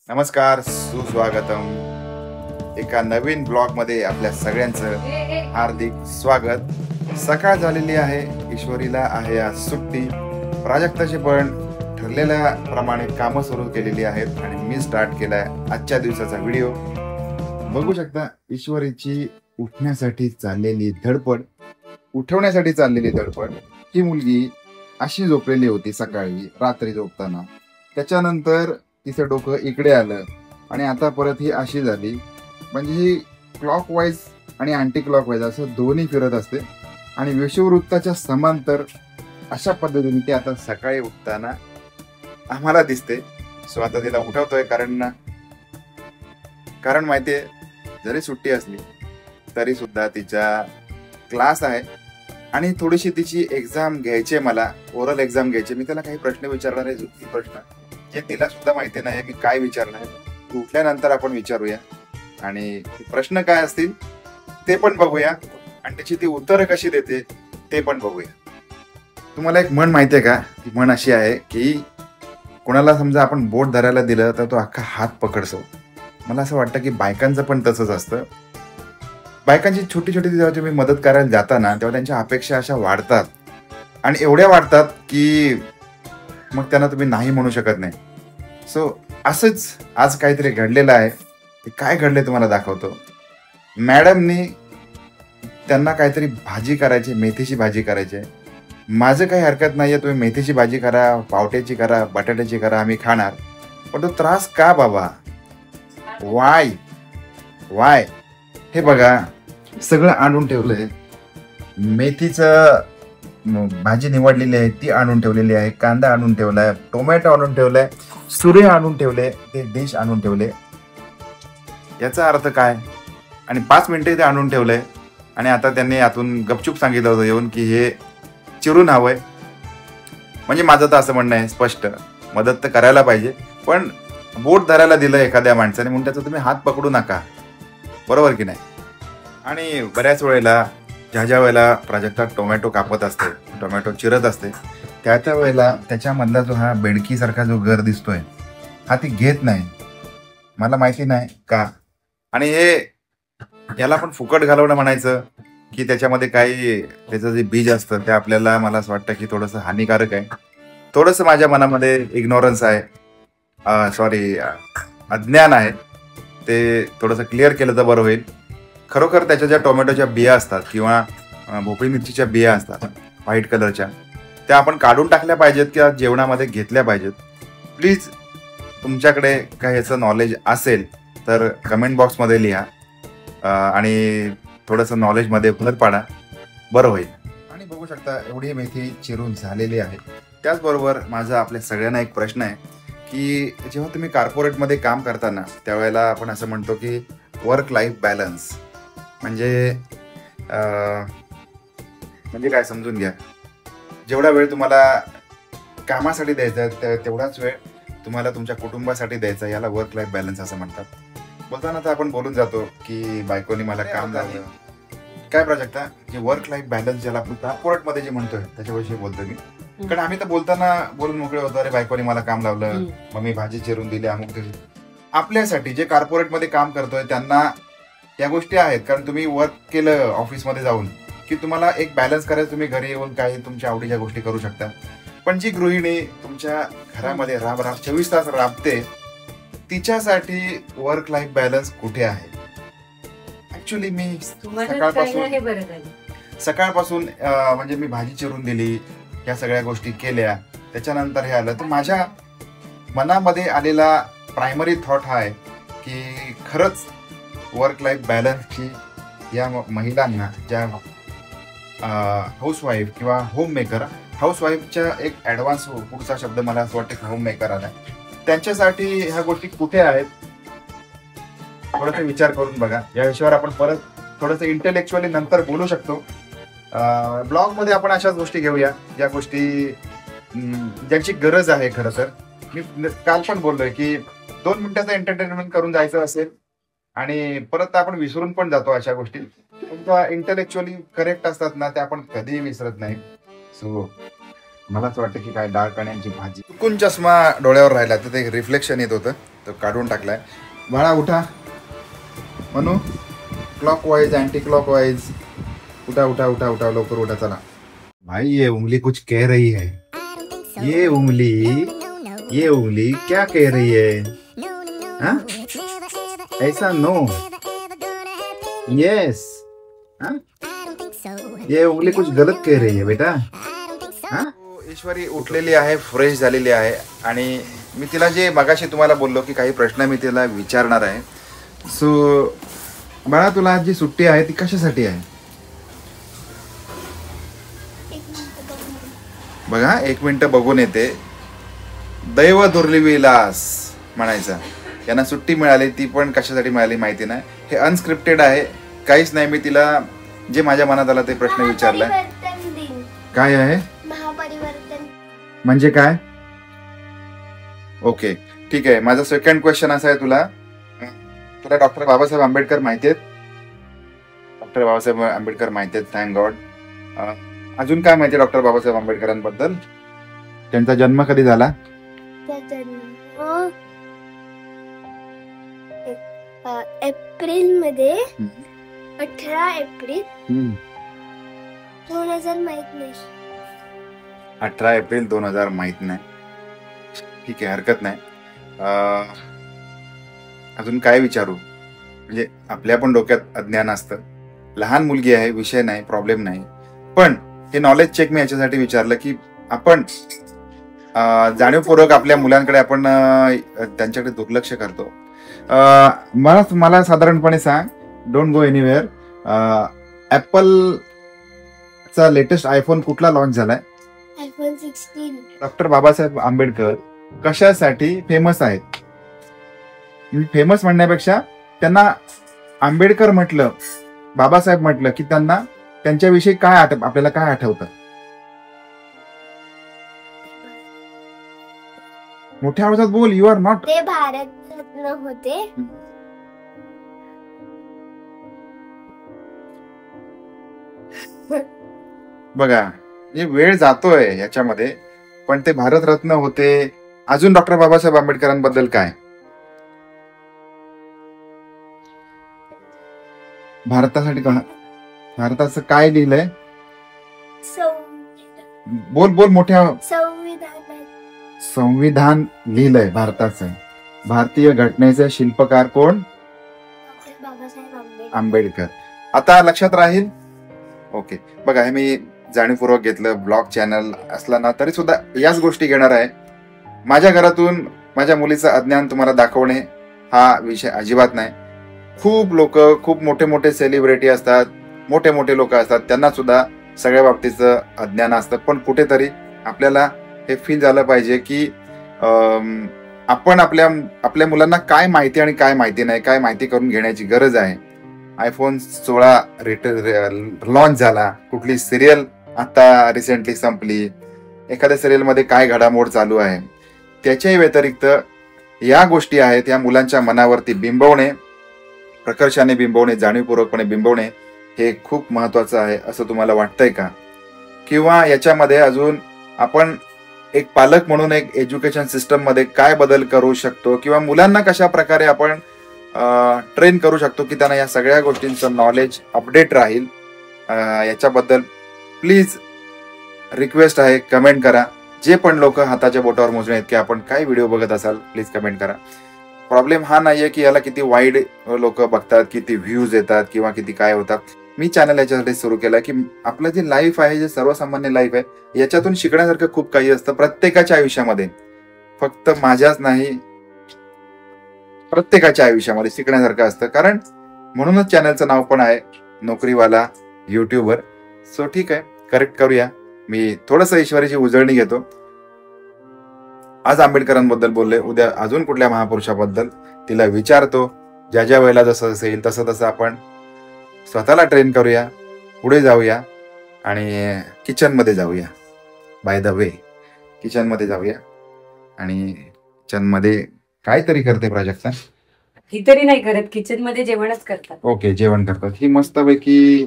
नमस्कार, सुस्वागतम. एका नवीन ब्लॉग मध्ये आपल्या सगळ्यांचं हार्दिक स्वागत. सकाळ झालेली आहे, ईश्वरीला आहे आज सुट्टी. प्राजक्ताचे पण ठरलेल्या प्रमाणे कामं सुरू केलेली आहेत आणि मी स्टार्ट केलाय आजच्या दिवसाचा व्हिडिओ. बघू शकता ईश्वरीची उठण्यासाठी चाललेली धडपड, उठवण्यासाठी चाललेली धडपड. ही मुलगी अशी झोपलेली होती सकाळी रात्री झोपताना, त्याच्यानंतर तिचं डोकं इकडे आलं आणि आता परत ही अशी झाली. म्हणजे ही क्लॉकवाईज आणि अँटी क्लॉकवाईज असं दोन्ही फिरत असते आणि विषुववृत्ताच्या समांतर अशा पद्धतीने ती आता सकाळी उठताना आम्हाला दिसते. सो आता तिला उठवतोय कारण माहितीये, जरी सुट्टी असली तरी सुद्धा तिचा क्लास आहे आणि थोडीशी तिची एक्झाम घ्यायची, मला ओरल एक्झाम घ्यायची. मी त्याला काही प्रश्न विचारणार आहे, प्रश्न जे तिला सुद्धा माहिती नाही मी काय विचारणार. उठल्यानंतर आपण विचारूया आणि प्रश्न काय असतील ते पण बघूया आणि त्याची ती उत्तरं कशी देते ते पण बघूया. तुम्हाला एक म्हण माहिती आहे का? ती म्हण अशी आहे की कोणाला समजा आपण बोट धरायला दिलं तर तो अख्खा हात पकडतो. मला असं वाटतं की बायकांचं पण तसंच असतं. बायकांची छोटी छोटी जेव्हा तुम्ही मदत करायला जाता ना, तेव्हा त्यांच्या अपेक्षा अशा वाढतात आणि एवढ्या वाढतात की मग त्यांना तुम्ही नाही म्हणू शकत नाही. सो असंच आज काहीतरी घडलेलं आहे. ते काय घडले तुम्हाला दाखवतो. मॅडमनी त्यांना काहीतरी भाजी करायची, मेथीची भाजी करायची. माझं काही हरकत नाहीये, तुम्ही मेथीची भाजी करा, पावट्याची करा, बटाट्याची करा, आम्ही खाणार. पण तो त्रास का बाबा? वाय हे बघा, सगळं आणून ठेवलंय. मेथीचं भाजी निवडलेली आहे ती आणून ठेवलेली आहे, कांदा आणून ठेवलाय, टोमॅटो आणून ठेवलाय, सुरे आणून ठेवले, ते डिश आणून ठेवले. याचा अर्थ काय? आणि 5 मिनिटे ते आणून ठेवलंय आणि आता त्यांनी आतून गपचूप सांगितलं होतं येऊन की हे चिरून हवंय. म्हणजे माझं तर असं म्हणणं आहे स्पष्ट, मदत तर करायला पाहिजे, पण बोट धरायला दिलं एखाद्या माणसाने म्हणून त्याचा तुम्ही हात पकडू नका, बरोबर की नाही? आणि बऱ्याच वेळेला ज्या वेळेला प्राजक्ता टोमॅटो कापत असते, टोमॅटो चिरत असते, त्या वेळेला त्याच्यामधला जो हा बेडकीसारखा जो गर दिसतोय हा ती घेत नाही. मला माहिती नाही का. आणि याला पण फुकट घालवणं म्हणायचं की त्याच्यामध्ये काही त्याचं जे बीज असतं ते आपल्याला, मला असं वाटतं की थोडंसं हानिकारक आहे. थोडंसं माझ्या मनामध्ये इग्नोरन्स आहे, अज्ञान आहे. ते थोडंसं क्लिअर केलं तर बरं होईल. खरोखर त्याच्या ज्या टोमॅटोच्या बिया असतात किंवा भोपळी मिरचीच्या बिया असतात व्हाईट कलरच्या, त्या आपण काढून टाकल्या पाहिजेत किंवा जेवणामध्ये घेतल्या पाहिजेत. प्लीज तुमच्याकडे काही याचं नॉलेज असेल तर कमेंट बॉक्समध्ये लिहा आणि थोडंसं नॉलेजमध्ये भर पाडा, बरं होईल. आणि बघू शकता एवढी मेथी चिरून झालेली आहे. त्याचबरोबर माझा आपल्या सगळ्यांना एक प्रश्न आहे की जेव्हा तुम्ही कॉर्पोरेटमध्ये काम करताना त्यावेळेला आपण असं म्हणतो की वर्क लाईफ बॅलन्स म्हणजे काय समजून घ्या. जेवढा वेळ तुम्हाला कामासाठी द्यायचा तेवढाच वेळ तुम्हाला तुमच्या कुटुंबासाठी द्यायचा, याला वर्क लाईफ बॅलन्स असं म्हणतात. बोलताना तर आपण बोलून जातो की बायकोनी मला काम लावलं. काय प्राजक्ता, जे वर्क लाईफ बॅलन्स ज्याला आपण कॉर्पोरेटमध्ये जे म्हणतोय त्याच्याविषयी बोलतोय मी. कारण आम्ही तर बोलताना बोलून मोकळे होतो, अरे बायकोनी मला काम लावलं, मग मी भाजी चिरून दिली, अमुक दिली. आपल्यासाठी जे कॉर्पोरेटमध्ये काम करतोय त्यांना या गोष्टी आहेत, कारण तुम्ही वर्क केलं ऑफिसमध्ये जाऊन की तुम्हाला एक बॅलन्स करायचं, तुम्ही घरी येऊन काही तुमच्या आवडीच्या गोष्टी करू शकता. पण जी गृहिणी तुमच्या घरामध्ये राब 24 तास राबते, तिच्यासाठी वर्क लाईफ बॅलन्स कुठे आहे? ऍक्च्युली मी सकाळपासून म्हणजे मी भाजी चिरून दिली, या सगळ्या गोष्टी केल्या, त्याच्यानंतर हे आलं तर माझ्या मनामध्ये आलेला प्रायमरी थॉट हा आहे की खरंच वर्क लाईफ बॅलन्सची या महिलांना, ज्या हाऊसवाईफ किंवा होम मेकर, हाऊसवाईफच्या एक ॲडव्हान्स पुढचा शब्द मला असं वाटतं की होम मेकर आला, त्यांच्यासाठी ह्या गोष्टी कुठे आहेत थोडंसं विचार करून बघा. या विषयावर आपण परत थोडंसं इंटेलेक्च्युअली नंतर बोलू शकतो. ब्लॉगमध्ये आपण अशाच गोष्टी घेऊया ज्या गोष्टी ज्यांची गरज आहे. खरं तर मी काल पण बोललोय की 2 मिनिटाचं एंटरटेनमेंट करून जायचं असेल आणि परत आपण विसरून पण जातो अशा गोष्टी. इंटेलेक्च्युअली करेक्ट असतात ना, त्या आपण कधीही विसरत नाही. सो मला असं वाटतं की काय डाळ कण्यांची भाजी. चुकून चष्मा डोळ्यावर राहिला तर ते रिफ्लेक्शन येत होतं. तो काढून टाकलाय. बाळा उठा, म्हणू क्लॉकवाइज अँटी क्लॉकवाइज, उठा उठा उठा उठा, लवकर उठा. चला भाई, ये उंगली कुछ कह रही है. ये उंगली क्या कह रही है? हाँ? ऐसा नो. यस. हाँ? ये उंगली कुछ गलत कह रही है बेटा. हाँ? ईश्वरी उठलेली आहे, फ्रेश झालेली आहे आणि मी तिला जे मगाशी तुम्हाला बोललो की काही प्रश्न मी तिला विचारणार आहे. सो बाळा, तुला आज जी सुट्टी आहे ती कशासाठी आहे? बघा, 1 मिनिट बघून येते. दैव दुर्लिविलास म्हणायचा. यांना सुट्टी मिळाली, ती पण कशासाठी मिळाली माहिती नाही. हे अनस्क्रिप्टेड आहे, काहीच नाही. मी तिला जे माझ्या मनात आला ते प्रश्न विचारलाय. काय आहे महापरिवर्तन म्हणजे काय? ओके, ठीक आहे. माझा सेकंड क्वेश्चन असा आहे, तुला डॉक्टर बाबासाहेब आंबेडकर माहिती आहेत? डॉक्टर बाबासाहेब आंबेडकर माहिती आहेत, थँक गॉड. अजून काय माहिती डॉक्टर बाबासाहेब आंबेडकरांबद्दल? त्यांचा जन्म कधी झाला? एप्रिल मध्ये 18 एप्रिल 2000 माहित नाही. 18 एप्रिल 2000 माहित नाही. ठीक आहे, हरकत नाही. अजून काय विचारू? म्हणजे आपल्या पण डोक्यात अज्ञान असतं. लहान मुलगी आहे, विषय नाही, प्रॉब्लेम नाही. पण हे नॉलेज चेक मी याच्यासाठी विचारलं की आपण जाणीवपूर्वक आपल्या मुलांकडे आपण त्यांच्याकडे दुर्लक्ष करतो. मला साधारणपणे सांग, डोंट गो एनिवेअर, चा लेटेस्ट आयफोन कुठला लॉन्च झालाय? आयफोन 16. डॉक्टर बाबासाहेब आंबेडकर कशासाठी फेमस आहेत? फेमस म्हणण्यापेक्षा त्यांना आंबेडकर म्हटलं, बाबासाहेब म्हटलं की त्यांना त्यांच्याविषयी काय आपल्याला काय आठवतं? मोठ्या आवाजात बोल. You R not. ते भारतरत्न होते. बघा, वेळ जातोय याच्यामध्ये, पण ते भारतरत्न होते. अजून डॉक्टर बाबासाहेब आंबेडकरांबद्दल काय? भारतासाठी भारताचं काय लिहिलंय? बोल बोल मोठ्या. संविधान लिहिलंय भारताचं. भारतीय घटनेचे शिल्पकार कोण? आंबेडकर. आता लक्षात राहील. ओके, बघा, हे मी जाणीवपूर्वक घेतलं. ब्लॉग चॅनल असला ना तरी सुद्धा याच गोष्टी घेणार आहे. माझ्या घरातून माझ्या मुलीचं अज्ञान तुम्हाला दाखवणे हा विषय अजिबात नाही. खूप लोक, खूप मोठे मोठे सेलिब्रिटी असतात, मोठे मोठे लोक असतात, त्यांना सुद्धा सगळ्या बाबतीचं अज्ञान असतं. पण कुठेतरी आपल्याला हे फील झालं पाहिजे की आपण आपल्या मुलांना काय माहिती आणि काय माहिती नाही, काय माहिती करून घेण्याची गरज आहे. आयफोन 16 लॉन्च झाला. कुठली सिरियल आता रिसेंटली संपली, एखाद्या सिरियलमध्ये काय घडामोड चालू आहे, त्याच्याही व्यतिरिक्त या गोष्टी आहेत. या मुलांच्या मनावरती बिंबवणे, प्रकर्षाने बिंबवणे, जाणीवपूर्वकपणे बिंबवणे हे खूप महत्वाचं आहे असं तुम्हाला वाटतंय का? किंवा याच्यामध्ये अजून आपण एक पालक म्हणून एक एज्युकेशन सिस्टम मध्ये काय बदल करू शकतो, किंवा मुलांना कशा प्रकारे आपण ट्रेन करू शकतो की त्यांना या सगळ्या गोष्टींचं नॉलेज अपडेट राहील, याच्याबद्दल प्लीज रिक्वेस्ट आहे, कमेंट करा. जे पण लोक हाताच्या बोटावर मोजणे आहेत की आपण काय व्हिडिओ बघत असाल, प्लीज कमेंट करा. प्रॉब्लेम हा नाहीये की याला किती वाईड लोक बघतात, किती व्ह्यूज येतात किंवा किती काय होतात. मी चॅनल याच्यासाठी सुरू केलं की आपलं जे लाईफ आहे, जे सर्वसामान्य लाईफ आहे, याच्यातून शिकण्यासारखं खूप काही असतं प्रत्येकाच्या आयुष्यामध्ये. फक्त माझ्याच नाही, प्रत्येकाच्या आयुष्यामध्ये शिकण्यासारखं असतं. कारण म्हणूनच चॅनलचं नाव पण आहे नोकरीवाला युट्यूबर. सो ठीक आहे, करेक्ट करूया. मी थोडंसं ईश्वरीची उजळणी घेतो. आज आंबेडकरांबद्दल बोलले, उद्या अजून कुठल्या महापुरुषाबद्दल तिला विचारतो. ज्या ज्या वेळेला जसं असेल तसं तसं आपण स्वतःला ट्रेन करूया, पुढे जाऊया आणि किचनमध्ये जाऊया. बाय द वे, किचनमध्ये जाऊया. आणि किचनमध्ये काहीतरी करते प्राजक्ता. ही तरी नाही करत, किचन मध्ये जेवणच करतात. ओके, जेवण करतात. ही मस्तपैकी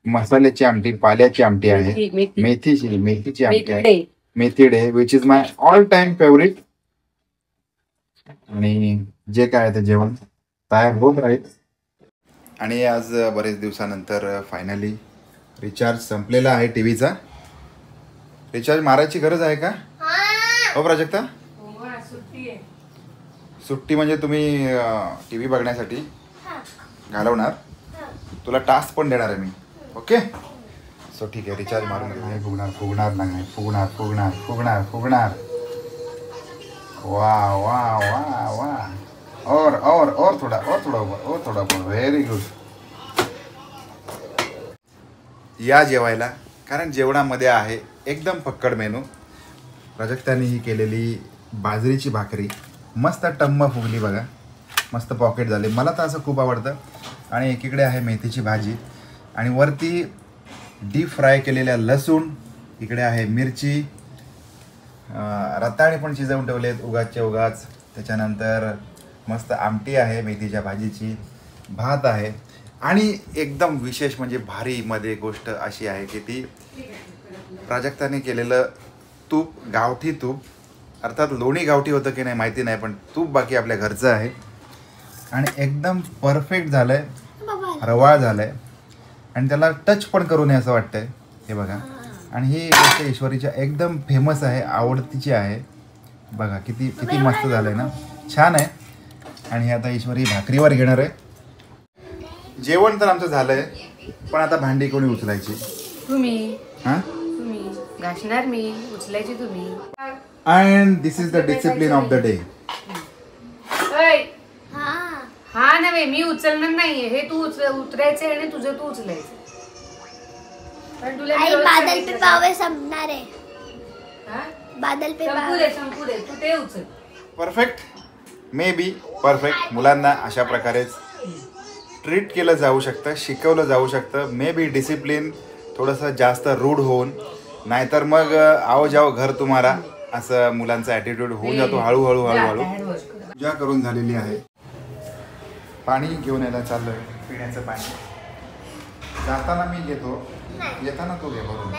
मसाल्याची आमटी, पाल्याची आमटी आहे, मेथीची आमटी आहे, methi day, which is my all time favourite. आणि जे काय आहे ते जेवण तयार होत राहील. आणि आज बरेच दिवसानंतर फायनली रिचार्ज संपलेला आहे. टीव्हीचा रिचार्ज मारायची गरज आहे का हो प्राजक्ता? सुट्टी म्हणजे तुम्ही टीव्ही बघण्यासाठी घालवणार. तुला टास्क पण देणार आहे मी. ओके सो ठीक आहे. रिचार्ज मारून नाही फुगणार नाही फुगणार. वा वा वा वा और थोड़ा व्हेरी गुड. या जेवायला, कारण जेवणामध्ये आहे एकदम फक्कड मेनू. प्राजक्ताने ही केलेली बाजरीची भाकरी मस्त टम्म फुगली बघा. मस्त पॉकेट झाले. मला तर असं खूप आवडतं. आणि एकीकडे आहे मेथीची भाजी आणि वरती डीप फ्राय केलेल्या लसूण. इकडे आहे मिरची, रताळे पण शिजवून ठेवलेत उगाच. त्याच्यानंतर मस्त आमटी आहे मेथीच्या भाजीची, भात आहे. आणि एकदम विशेष म्हणजे भारीमध्ये गोष्ट अशी आहे की ती प्राजक्ताने केलेलं तूप, गावठी तूप. अर्थात लोणी गावठी होतं की नाही माहिती नाही, पण तूप बाकी आपल्या घरचं आहे. आणि एकदम परफेक्ट झालं आहे, रवाळ झालं आहे. आणि त्याला टच पण करू नये असं वाटतंय. हे बघा. आणि ही गोष्ट ईश्वरीच्या एकदम फेमस आहे, आवडतीची आहे. बघा किती मस्त झालं आहे ना, छान आहे. आणि हे आता ईश्वरी भाकरीवर घेणार आहे. जेवण तर आमचं झालं आहे, पण आता भांडी कोणी उचलायची? तुम्ही हां घासणार, मी उचलायची तुम्ही. And this is the discipline of the day. हा नव्हे, मी उचलणार नाहीये. हे तू उतरायचं आणि तुझं तू उचलायचं. पण तुला बादल पे पावे संपणार आहे. बादल पे संपू दे तू ते उचल. Perfect, may be perfect. मुलांना अशा प्रकारेच ट्रीट केलं जाऊ शकतं, शिकवलं जाऊ शकतं. मे बी डिसिप्लिन थोडंसं जास्त रूढ होऊन, नाहीतर मग आओ जाओ घर तुम्हाला असं मुलांचा ॲटिट्यूड होऊन जातो. हळूहळू पूजा करून झालेली आहे. पाणी घेऊन यायला चाललोय, पिण्याचं पाणी. जाताना मी घेतो, येताना तू घे बरोबर.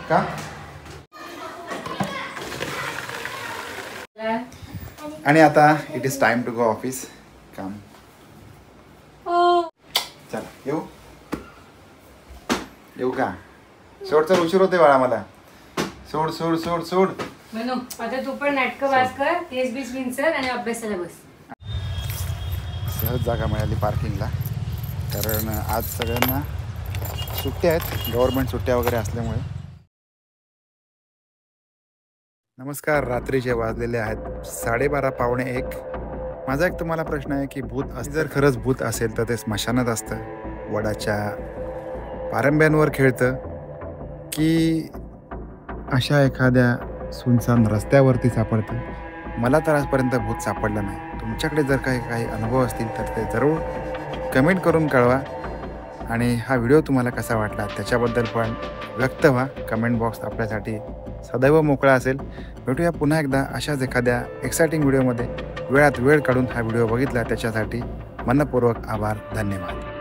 का? आणि आता it is time to go office. काम. चला येऊ का? सोड उशीर होते बाळा मला. सोड. म्हणू आता तू पण नाटकं वाच कर, केस बीस विंचर आणि अभ्यासाला बस. सहज जागा मिळाली पार्किंगला, कारण आज सगळ्यांना सुट्ट्या आहेत, गव्हर्नमेंट सुट्ट्या वगैरे असल्यामुळे. नमस्कार. रात्रीचे वाजलेले आहेत 12:30 पावणे 1. माझा एक तुम्हाला प्रश्न आहे की जर खरंच भूत असेल तर ते स्मशानात असतं, वडाच्या पारंब्यांवर खेळतं, की अशा एखाद्या सुनसान रस्त्यावरती सापडतं? मला तर आजपर्यंत भूत सापडलं नाही. तुमच्याकडे जर काही अनुभव असतील तर ते जरूर कमेंट करून कळवा. आणि हा व्हिडिओ तुम्हाला कसा वाटला त्याच्याबद्दल पण व्यक्त व्हा. कमेंट बॉक्स आपल्यासाठी सदैव मोकळा असेल. भेटूया पुन्हा एकदा अशाच एखाद्या एक्सायटिंग व्हिडिओमध्ये. वेळात वेळ काढून हा व्हिडिओ बघितला त्याच्यासाठी मनपूर्वक आभार. धन्यवाद.